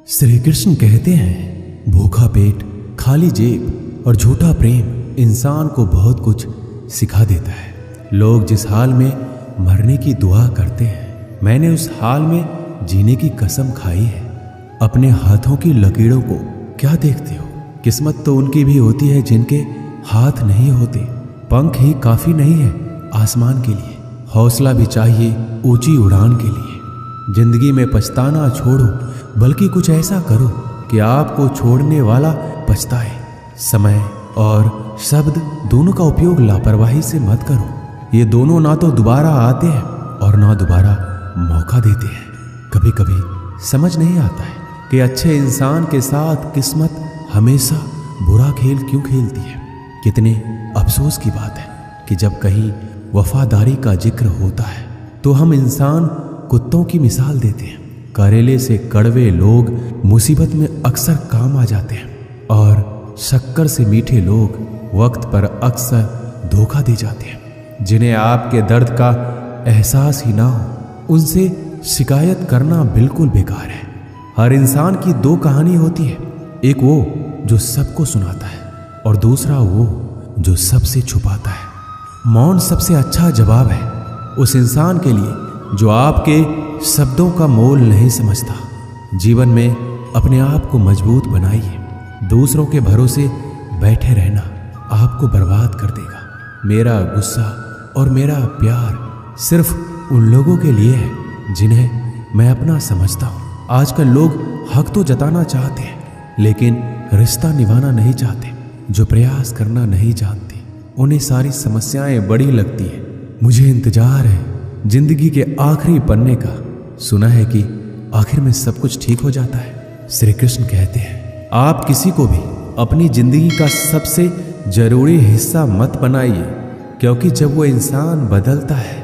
श्री कृष्ण कहते हैं, भूखा पेट, खाली जेब और झूठा प्रेम इंसान को बहुत कुछ सिखा देता है। लोग जिस हाल में मरने की दुआ करते हैं, मैंने उस हाल में जीने की कसम खाई है। अपने हाथों की लकीरों को क्या देखते हो? किस्मत तो उनकी भी होती है जिनके हाथ नहीं होते। पंख ही काफी नहीं है आसमान के लिए, हौसला भी चाहिए ऊंची उड़ान के लिए। जिंदगी में पछताना छोड़ो, बल्कि कुछ ऐसा करो कि आपको छोड़ने वाला पछताए। समय और शब्द दोनों का उपयोग लापरवाही से मत करो। ये दोनों ना तो दोबारा आते हैं और ना दोबारा मौका देते हैं। कभी कभी समझ नहीं आता है कि अच्छे इंसान के साथ किस्मत हमेशा बुरा खेल क्यों खेलती है। कितने अफसोस की बात है कि जब कहीं वफादारी का जिक्र होता है तो हम इंसान कुत्तों की मिसाल देते हैं। करेले से कड़वे लोग मुसीबत में अक्सर काम आ जाते हैं और शक्कर से मीठे लोग वक्त पर अक्सर धोखा दे जाते हैं। जिन्हें आपके दर्द का एहसास ही ना हो, उनसे शिकायत करना बिल्कुल बेकार है। हर इंसान की दो कहानी होती है, एक वो जो सबको सुनाता है और दूसरा वो जो सबसे छुपाता है। मौन सबसे अच्छा जवाब है उस इंसान के लिए जो आपके शब्दों का मोल नहीं समझता। जीवन में अपने आप को मजबूत बनाइए। दूसरों के भरोसे बैठे रहना आपको बर्बाद कर देगा। मेरा गुस्सा और मेरा प्यार सिर्फ उन लोगों के लिए है जिन्हें मैं अपना समझता हूँ। आजकल लोग हक तो जताना चाहते हैं, लेकिन रिश्ता निभाना नहीं चाहते। जो प्रयास करना नहीं जानते, उन्हें सारी समस्याएं बड़ी लगती है। मुझे इंतजार है जिंदगी के आखिरी पन्ने का। सुना है कि आखिर में सब कुछ ठीक हो जाता है। श्री कृष्ण कहते हैं, आप किसी को भी अपनी जिंदगी का सबसे जरूरी हिस्सा मत बनाइए, क्योंकि जब वो इंसान बदलता है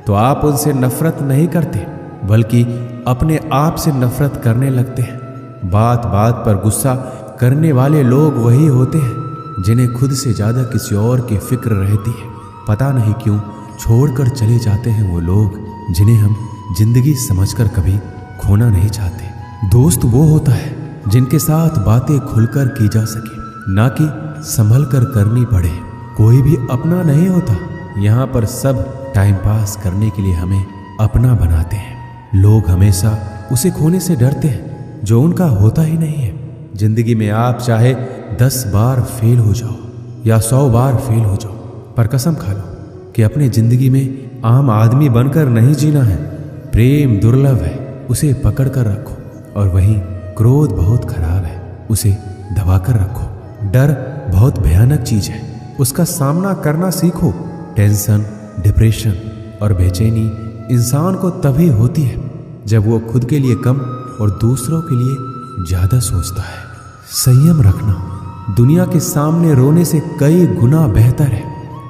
तो आप उनसे नफरत नहीं करते, बल्कि अपने आप से नफरत करने लगते हैं। बात बात पर गुस्सा करने वाले लोग वही होते हैं जिन्हें खुद से ज्यादा किसी और की फिक्र रहती है। पता नहीं क्यों छोड़कर चले जाते हैं वो लोग जिन्हें हम जिंदगी समझकर कभी खोना नहीं चाहते। दोस्त वो होता है जिनके साथ बातें खुलकर की जा सके, ना कि संभल कर करनी पड़े। कोई भी अपना नहीं होता। यहाँ पर सब टाइम पास करने के लिए हमें अपना बनाते हैं। लोग हमेशा उसे खोने से डरते हैं जो उनका होता ही नहीं है। जिंदगी में आप चाहे 10 बार फेल हो जाओ या 100 बार फेल हो जाओ, पर कसम खा लो कि अपनी जिंदगी में आम आदमी बनकर नहीं जीना है। प्रेम दुर्लभ है, उसे पकड़ कर रखो। और वहीं क्रोध बहुत खराब है, उसे दबा कर रखो। डर बहुत भयानक चीज है, उसका सामना करना सीखो। टेंशन, डिप्रेशन और बेचैनी इंसान को तभी होती है जब वो खुद के लिए कम और दूसरों के लिए ज्यादा सोचता है। संयम रखना दुनिया के सामने रोने से कई गुना बेहतर है।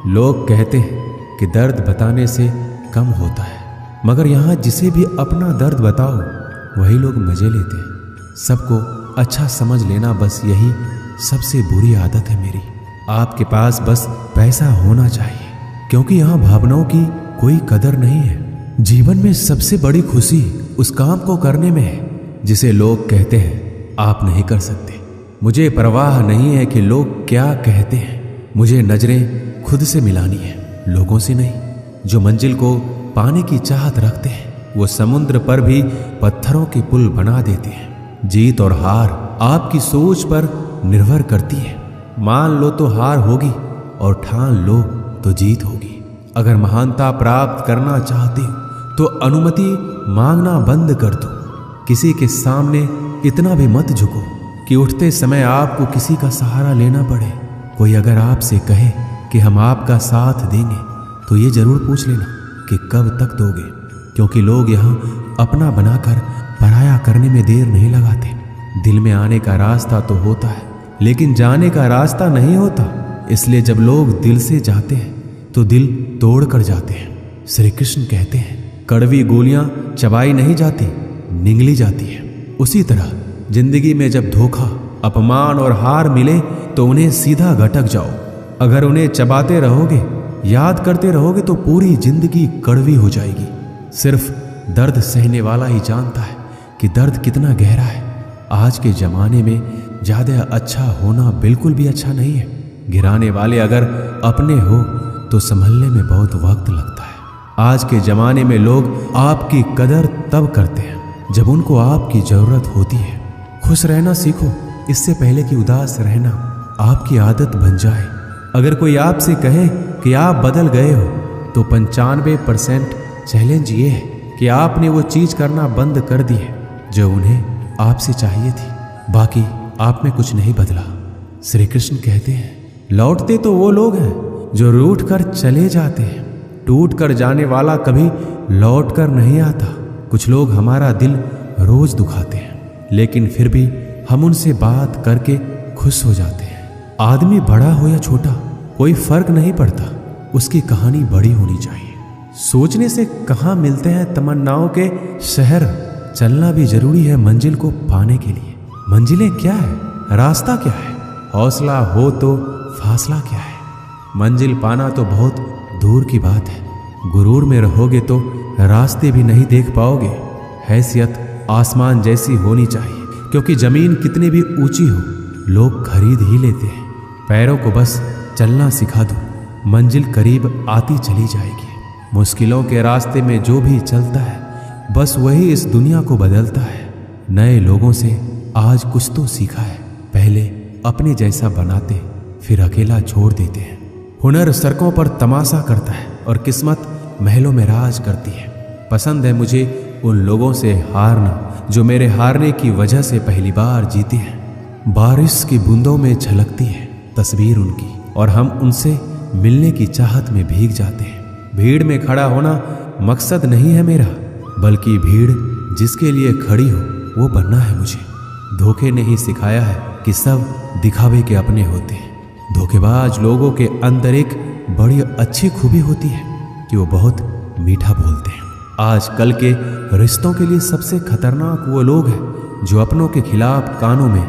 लोग कहते हैं कि दर्द बताने से कम होता है, मगर यहाँ जिसे भी अपना दर्द बताओ वही लोग मजे लेते हैं। सबको अच्छा समझ लेना, बस यही सबसे बुरी आदत है मेरी। आपके पास बस पैसा होना चाहिए, क्योंकि यहाँ भावनाओं की कोई कदर नहीं है। जीवन में सबसे बड़ी खुशी उस काम को करने में है जिसे लोग कहते हैं आप नहीं कर सकते। मुझे परवाह नहीं है कि लोग क्या कहते हैं। मुझे नजरें खुद से मिलानी है, लोगों से नहीं। जो मंजिल को पाने की चाहत रखते हैं वो समुद्र पर भी पत्थरों के पुल बना देते हैं। जीत और हार आपकी सोच पर निर्भर करती है। मान लो तो हार होगी और ठान लो तो जीत होगी। अगर महानता प्राप्त करना चाहते हो तो अनुमति मांगना बंद कर दो। किसी के सामने इतना भी मत झुको कि उठते समय आपको किसी का सहारा लेना पड़े। कोई अगर आपसे कहे कि हम आपका साथ देंगे तो ये जरूर पूछ लेना कि कब तक दोगे, क्योंकि लोग यहाँ अपना बनाकर पराया करने में देर नहीं लगाते। दिल में आने का रास्ता तो होता है, लेकिन जाने का रास्ता नहीं होता। इसलिए जब लोग दिल से जाते हैं तो दिल तोड़ कर जाते हैं। श्री कृष्ण कहते हैं, कड़वी गोलियां चबाई नहीं जाती, निगली जाती है। उसी तरह जिंदगी में जब धोखा, अपमान और हार मिले तो उन्हें सीधा घटक जाओ। अगर उन्हें चबाते रहोगे, याद करते रहोगे तो पूरी जिंदगी कड़वी हो जाएगी। सिर्फ दर्द सहने वाला ही जानता है कि दर्द कितना गहरा है। आज के ज़माने में ज़्यादा अच्छा होना बिल्कुल भी अच्छा नहीं है। गिराने वाले अगर अपने हो तो संभलने में बहुत वक्त लगता है। आज के ज़माने में लोग आपकी कदर तब करते हैं जब उनको आपकी ज़रूरत होती है। खुश रहना सीखो, इससे पहले कि उदास रहना आपकी आदत बन जाए। अगर कोई आपसे कहे कि आप बदल गए हो तो 95% चैलेंज ये है कि आपने वो चीज़ करना बंद कर दी है जो उन्हें आपसे चाहिए थी। बाकी आप में कुछ नहीं बदला। श्री कृष्ण कहते हैं, लौटते तो वो लोग हैं जो रूठ कर चले जाते हैं, टूट कर जाने वाला कभी लौट कर नहीं आता। कुछ लोग हमारा दिल रोज दुखाते हैं, लेकिन फिर भी हम उनसे बात करके खुश हो जाते हैं। आदमी बड़ा हो या छोटा कोई फर्क नहीं पड़ता, उसकी कहानी बड़ी होनी चाहिए। सोचने से कहाँ मिलते हैं तमन्नाओं के शहर, चलना भी जरूरी है मंजिल को पाने के लिए। मंजिलें क्या है, रास्ता क्या है, हौसला हो तो फासला क्या है। मंजिल पाना तो बहुत दूर की बात है। गुरूर में रहोगे तो रास्ते भी नहीं देख पाओगे। हैसियत आसमान जैसी होनी चाहिए, क्योंकि जमीन कितनी भी ऊंची हो लोग खरीद ही लेते हैं। पैरों को बस चलना सिखा दो, मंजिल करीब आती चली जाएगी। मुश्किलों के रास्ते में जो भी चलता है बस वही इस दुनिया को बदलता है। नए लोगों से आज कुछ तो सीखा है, पहले अपने जैसा बनाते फिर अकेला छोड़ देते हैं। हुनर सड़कों पर तमाशा करता है और किस्मत महलों में राज करती है। पसंद है मुझे उन लोगों से हारना जो मेरे हारने की वजह से पहली बार जीते हैं। बारिश की बूंदों में झलकती है तस्वीर उनकी और हम उनसे मिलने की चाहत में भीग जाते हैं। भीड़ में खड़ा होना मकसद नहीं है मेरा, बल्कि भीड़ जिसके लिए खड़ी हो वो बनना है मुझे। धोखे ने ही सिखाया है कि सब दिखावे के अपने होते हैं। धोखेबाज लोगों के अंदर एक बड़ी अच्छी खूबी होती है कि वो बहुत मीठा बोलते हैं। आजकल के रिश्तों के लिए सबसे खतरनाक वो लोग हैं जो अपनों के खिलाफ कानों में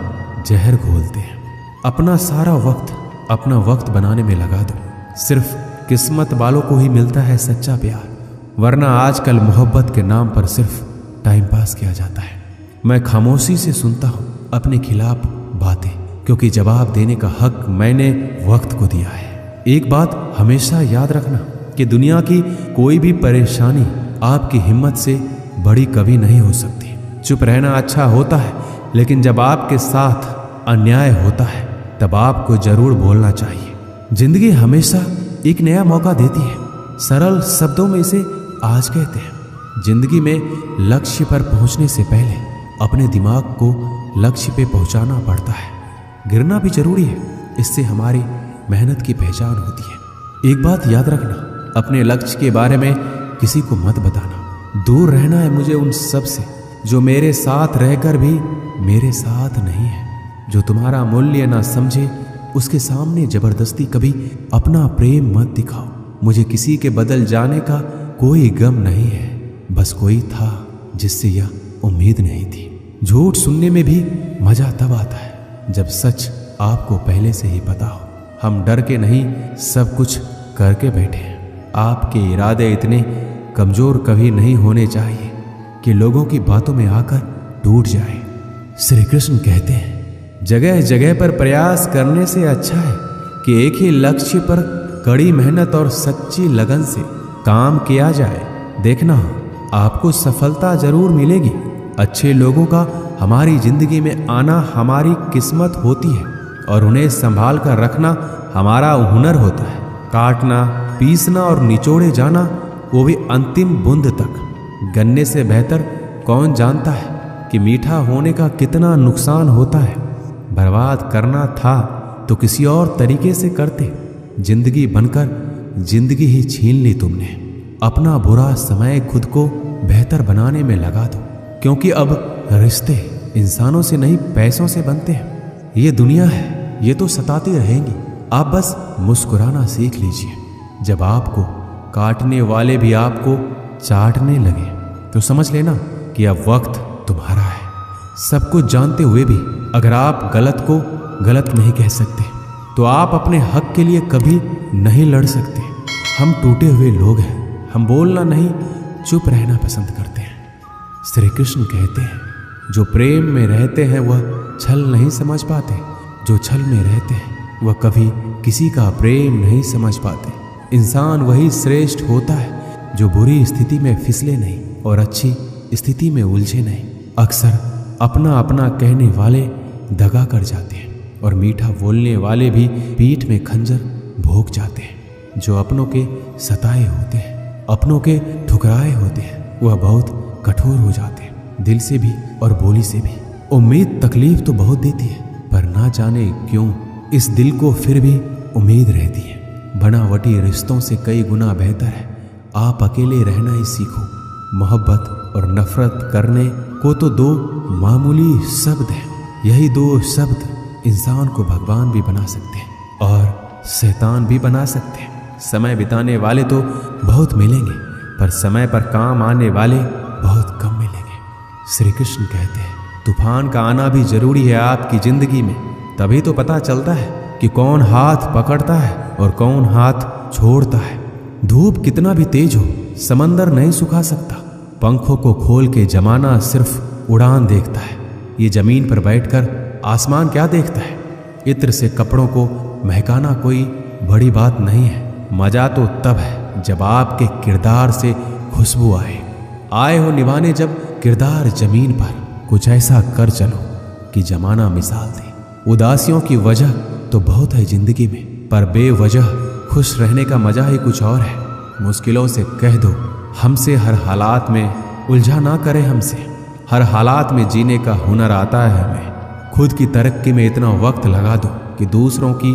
जहर घोलते हैं। अपना सारा वक्त अपना वक्त बनाने में लगा दो। सिर्फ किस्मत वालों को ही मिलता है सच्चा प्यार, वरना आजकल मोहब्बत के नाम पर सिर्फ टाइम पास किया जाता है। मैं खामोशी से सुनता हूँ अपने खिलाफ बातें, क्योंकि जवाब देने का हक मैंने वक्त को दिया है। एक बात हमेशा याद रखना कि दुनिया की कोई भी परेशानी आपकी हिम्मत से बड़ी कभी नहीं हो सकती। चुप रहना अच्छा होता है, लेकिन जब आपके साथ अन्याय होता है तब आपको जरूर बोलना चाहिए। जिंदगी हमेशा एक नया मौका देती है। सरल शब्दों में इसे आज कहते हैं। जिंदगी में लक्ष्य पर पहुंचने से पहले अपने दिमाग को लक्ष्य पे पहुंचाना पड़ता है। गिरना भी जरूरी है, इससे हमारी मेहनत की पहचान होती है। एक बात याद रखना, अपने लक्ष्य के बारे में किसी को मत बताना। दूर रहना है मुझे उन सब से जो मेरे साथ रहकर भी मेरे साथ नहीं है। जो तुम्हारा मूल्य ना समझे उसके सामने जबरदस्ती कभी अपना प्रेम मत दिखाओ। मुझे किसी के बदल जाने का कोई गम नहीं है, बस कोई था जिससे यह उम्मीद नहीं थी। झूठ सुनने में भी मजा तब आता है जब सच आपको पहले से ही पता हो। हम डर के नहीं सब कुछ करके बैठे हैं। आपके इरादे इतने कमजोर कभी नहीं होने चाहिए कि लोगों की बातों में आकर टूट जाए। श्री कृष्ण कहते हैं, जगह जगह पर प्रयास करने से अच्छा है कि एक ही लक्ष्य पर कड़ी मेहनत और सच्ची लगन से काम किया जाए। देखना आपको सफलता जरूर मिलेगी। अच्छे लोगों का हमारी जिंदगी में आना हमारी किस्मत होती है और उन्हें संभाल कर रखना हमारा हुनर होता है। काटना, पीसना और निचोड़े जाना, वो भी अंतिम बूंद तक। गन्ने से बेहतर कौन जानता है कि मीठा होने का कितना नुकसान होता है। बर्बाद करना था तो किसी और तरीके से करते। जिंदगी बनकर जिंदगी ही छीन ली तुमने। अपना बुरा समय खुद को बेहतर बनाने में लगा दो, क्योंकि अब रिश्ते इंसानों से नहीं पैसों से बनते हैं। ये दुनिया है, ये तो सताती रहेंगी। आप बस मुस्कुराना सीख लीजिए। जब आपको काटने वाले भी आपको चाटने लगे तो समझ लेना कि अब वक्त तुम्हारा है। सब कुछ जानते हुए भी अगर आप गलत को गलत नहीं कह सकते तो आप अपने हक के लिए कभी नहीं लड़ सकते। हम टूटे हुए लोग हैं, हम बोलना नहीं चुप रहना पसंद करते हैं। श्री कृष्ण कहते हैं, जो प्रेम में रहते हैं वह छल नहीं समझ पाते, जो छल में रहते हैं वह कभी किसी का प्रेम नहीं समझ पाते। इंसान वही श्रेष्ठ होता है जो बुरी स्थिति में फिसले नहीं और अच्छी स्थिति में उलझे नहीं। अक्सर अपना अपना कहने वाले दगा कर जाते हैं और मीठा बोलने वाले भी पीठ में खंजर भोंक जाते हैं। जो अपनों के सताए होते हैं, अपनों के ठुकराए होते हैं, वह बहुत कठोर हो जाते हैं, दिल से भी और बोली से भी। उम्मीद तकलीफ तो बहुत देती है, पर ना जाने क्यों इस दिल को फिर भी उम्मीद रहती है। बनावटी रिश्तों से कई गुना बेहतर है आप अकेले रहना ही सीखो। मोहब्बत और नफरत करने को तो दो मामूली शब्द हैं। यही दो शब्द इंसान को भगवान भी बना सकते हैं और शैतान भी बना सकते हैं। समय बिताने वाले तो बहुत मिलेंगे, पर समय पर काम आने वाले बहुत कम मिलेंगे। श्री कृष्ण कहते हैं तूफान का आना भी जरूरी है आपकी जिंदगी में, तभी तो पता चलता है कि कौन हाथ पकड़ता है और कौन हाथ छोड़ता है। धूप कितना भी तेज हो समंदर नहीं सुखा सकता। पंखों को खोल के जमाना सिर्फ उड़ान देखता है। ये जमीन पर बैठकर आसमान क्या देखता है। इत्र से कपड़ों को महकाना कोई बड़ी बात नहीं है। मजा तो तब है जब आपके किरदार से खुशबू आए हो निभाने जब किरदार जमीन पर। कुछ ऐसा कर चलो कि जमाना मिसाल दे। उदासियों की वजह तो बहुत है जिंदगी में, पर बेवजह खुश रहने का मजा ही कुछ और है। मुश्किलों से कह दो हमसे, हर हालात में उलझा ना करे हमसे। हर हालात में जीने का हुनर आता है हमें। खुद की तरक्की में इतना वक्त लगा दो कि दूसरों की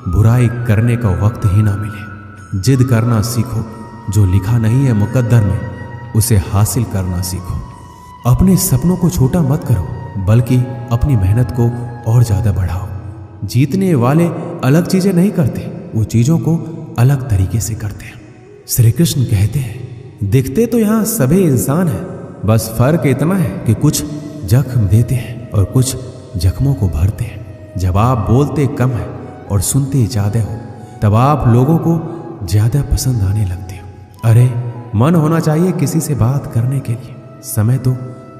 बुराई करने का वक्त ही ना मिले। जिद करना सीखो, जो लिखा नहीं है मुकद्दर में उसे हासिल करना सीखो। अपने सपनों को छोटा मत करो, बल्कि अपनी मेहनत को और ज्यादा बढ़ाओ। जीतने वाले अलग चीजें नहीं करते, वो चीजों को अलग तरीके से करते हैं। श्री कृष्ण कहते हैं दिखते तो यहाँ सभी इंसान हैं, बस फर्क इतना है कि कुछ जख्म देते हैं और कुछ जख्मों को भरते हैं। जब आप बोलते कम है और सुनते ज्यादा हो, तब आप लोगों को ज्यादा पसंद आने लगते हो। अरे मन होना चाहिए किसी से बात करने के लिए, समय तो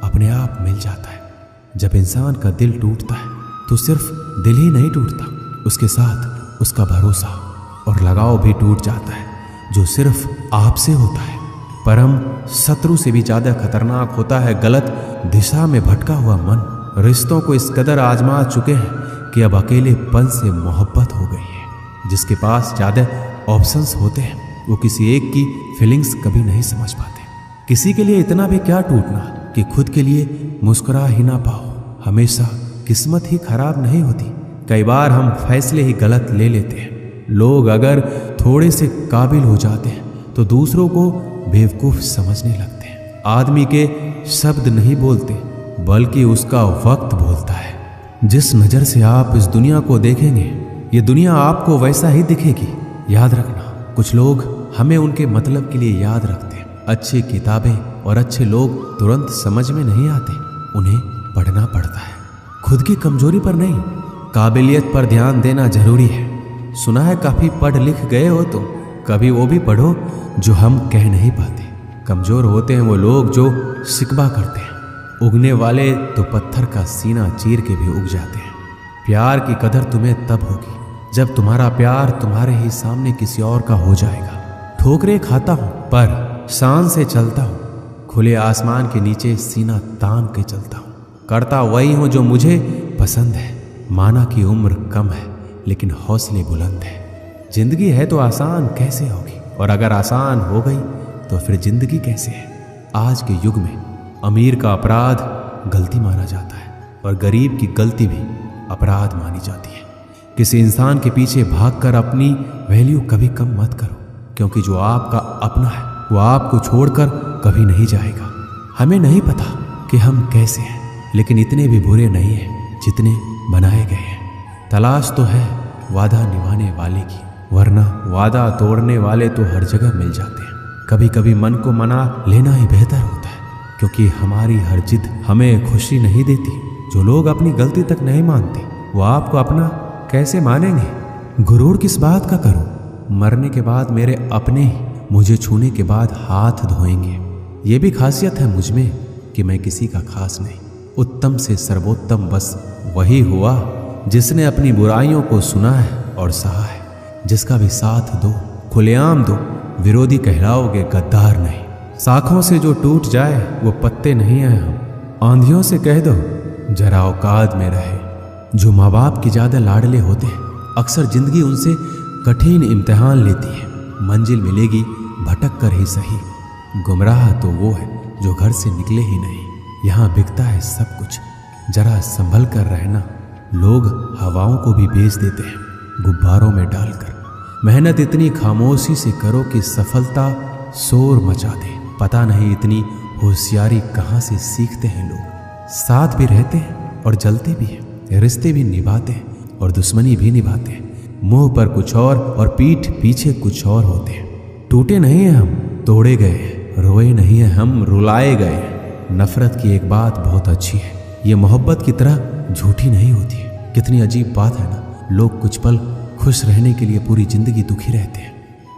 अपने आप मिल जाता है। जब इंसान का दिल टूटता है तो सिर्फ दिल ही नहीं टूटता, उसके साथ उसका भरोसा और लगाव भी टूट जाता है, जो सिर्फ आपसे होता है। परम शत्रु से भी ज्यादा खतरनाक होता है गलत दिशा में भटका हुआ मन। रिश्तों को इस कदर आजमा चुके हैं कि अब अकेलेपन से मोहब्बत हो गई है। जिसके पास ज्यादा ऑप्शंस होते हैं वो किसी एक की फीलिंग्स कभी नहीं समझ पाते। किसी के लिए इतना भी क्या टूटना कि खुद के लिए मुस्कुरा ही ना पाओ। हमेशा किस्मत ही खराब नहीं होती, कई बार हम फैसले ही गलत ले लेते हैं। लोग अगर थोड़े से काबिल हो जाते हैं तो दूसरों को बेवकूफ समझने लगते हैं। आदमी के शब्द नहीं बोलते, बल्कि उसका वक्त बोलता है। जिस नजर से आप इस दुनिया को देखेंगे, ये दुनिया आपको वैसा ही दिखेगी। याद रखना, कुछ लोग हमें उनके मतलब के लिए याद रखते हैं। अच्छी किताबें और अच्छे लोग तुरंत समझ में नहीं आते, उन्हें पढ़ना पड़ता है। खुद की कमजोरी पर नहीं, काबिलियत पर ध्यान देना जरूरी है। सुना है काफी पढ़ लिख गए हो तुम, कभी वो भी पढ़ो जो हम कह नहीं पाते। कमजोर होते हैं वो लोग जो शिकवा करते हैं। उगने वाले तो पत्थर का सीना चीर के भी उग जाते हैं। प्यार की कदर तुम्हें तब होगी जब तुम्हारा प्यार तुम्हारे ही सामने किसी और का हो जाएगा। ठोकरें खाता हूं पर शान से चलता हूं, खुले आसमान के नीचे सीना तान के चलता हूं। करता वही हूं जो मुझे पसंद है। माना की उम्र कम है लेकिन हौसले बुलंद है। जिंदगी है तो आसान कैसे होगी, और अगर आसान हो गई तो फिर जिंदगी कैसे है। आज के युग में अमीर का अपराध गलती माना जाता है और गरीब की गलती भी अपराध मानी जाती है। किसी इंसान के पीछे भागकर अपनी वैल्यू कभी कम मत करो, क्योंकि जो आपका अपना है वो आपको छोड़कर कभी नहीं जाएगा। हमें नहीं पता कि हम कैसे हैं, लेकिन इतने भी बुरे नहीं हैं जितने बनाए गए हैं। तलाश तो है वादा निभाने वाले की, वरना वादा तोड़ने वाले तो हर जगह मिल जाते हैं। कभी कभी मन को मना लेना ही बेहतर होता है, क्योंकि हमारी हर जिद हमें खुशी नहीं देती। जो लोग अपनी गलती तक नहीं मानते वो आपको अपना कैसे मानेंगे। गुरूर किस बात का करूं, मरने के बाद मेरे अपने ही मुझे छूने के बाद हाथ धोएंगे। ये भी खासियत है मुझ में कि मैं किसी का खास नहीं। उत्तम से सर्वोत्तम बस वही हुआ जिसने अपनी बुराइयों को सुना है और सहा है। जिसका भी साथ दो, खुलेआम दो, विरोधी कहलाओगे, गद्दार नहीं। शाखों से जो टूट जाए वो पत्ते नहीं हैं हम। आंधियों से कह दो जरा औकात में रहे। जो माँ बाप के ज्यादा लाडले होते हैं, अक्सर जिंदगी उनसे कठिन इम्तिहान लेती है। मंजिल मिलेगी भटक कर ही सही, गुमराह तो वो है जो घर से निकले ही नहीं। यहाँ बिकता है सब कुछ, जरा संभल कर रहना। लोग हवाओं को भी बेच देते हैं गुब्बारों में डालकर। मेहनत इतनी खामोशी से करो कि सफलता शोर मचा दे। पता नहीं इतनी होशियारी कहाँ से सीखते हैं लोग। साथ भी रहते हैं और जलते भी हैं, रिश्ते भी निभाते हैं और दुश्मनी भी निभाते हैं। मुंह पर कुछ और पीठ पीछे कुछ और होते हैं। टूटे नहीं हैं हम, तोड़े गए हैं। रोए नहीं हैं हम, रुलाए गए हैं। नफरत की एक बात बहुत अच्छी है, ये मोहब्बत की तरह झूठी नहीं होती है। कितनी अजीब बात है ना, लोग कुछ पल खुश रहने के लिए पूरी जिंदगी दुखी रहते हैं।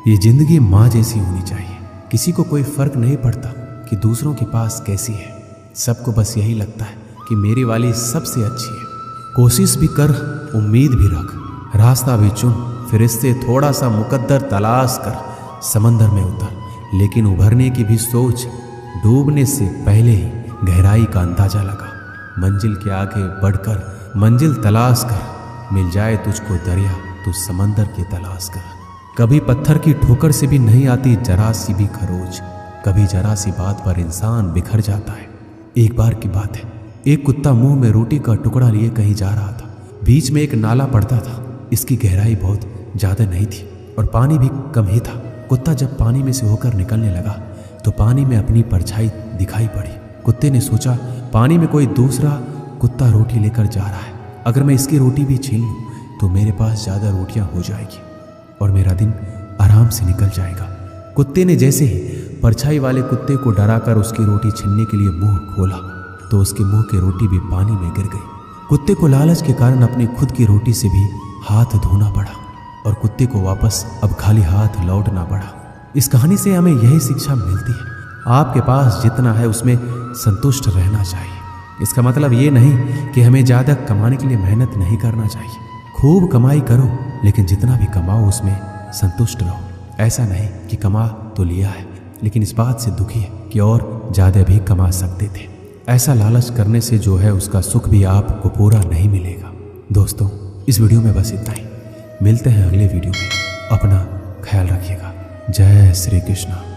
ये जिंदगी माँ जैसी होनी चाहिए। किसी को कोई फर्क नहीं पड़ता कि दूसरों के पास कैसी है। सबको बस यही लगता है कि मेरी वाली सबसे अच्छी है। कोशिश भी कर, उम्मीद भी रख, रास्ता भी चुन, फिर इससे थोड़ा सा मुकद्दर तलाश कर समंदर में उतर। लेकिन उभरने की भी सोच, डूबने से पहले ही गहराई का अंदाजा लगा। मंजिल के आगे बढ़कर मंजिल तलाश कर, मिल जाए तुझको दरिया तो समंदर की तलाश कर। कभी पत्थर की ठोकर से भी नहीं आती जरा सी भी खरोच। कभी जरा सी बात पर इंसान बिखर जाता है। एक बार की बात है, एक कुत्ता मुंह में रोटी का टुकड़ा लिए कहीं जा रहा था। बीच में एक नाला पड़ता था। इसकी गहराई बहुत ज्यादा नहीं थी और पानी भी कम ही था। कुत्ता जब पानी में से होकर निकलने लगा तो पानी में अपनी परछाई दिखाई पड़ी। कुत्ते ने सोचा, पानी में कोई दूसरा कुत्ता रोटी लेकर जा रहा है। अगर मैं इसकी रोटी भी छीन लूं तो मेरे पास ज्यादा रोटियां हो जाएगी और मेरा दिन आराम से निकल जाएगा। कुत्ते ने जैसे ही परछाई वाले कुत्ते को डराकर उसकी रोटी छीनने के लिए मुंह खोला तो उसके मुंह की रोटी भी पानी में गिर गई। कुत्ते को लालच के कारण अपनी खुद की रोटी से भी हाथ धोना पड़ा और कुत्ते को वापस अब खाली हाथ लौटना पड़ा। इस कहानी से हमें यही शिक्षा मिलती है, आपके पास जितना है उसमें संतुष्ट रहना चाहिए। इसका मतलब ये नहीं कि हमें ज़्यादा कमाने के लिए मेहनत नहीं करना चाहिए। खूब कमाई करो, लेकिन जितना भी कमाओ उसमें संतुष्ट रहो। ऐसा नहीं कि कमा तो लिया है लेकिन इस बात से दुखी है कि और ज़्यादा भी कमा सकते थे। ऐसा लालच करने से जो है उसका सुख भी आपको पूरा नहीं मिलेगा। दोस्तों, इस वीडियो में बस इतना ही। मिलते हैं अगले वीडियो में। अपना ख्याल रखिएगा। जय श्री कृष्ण।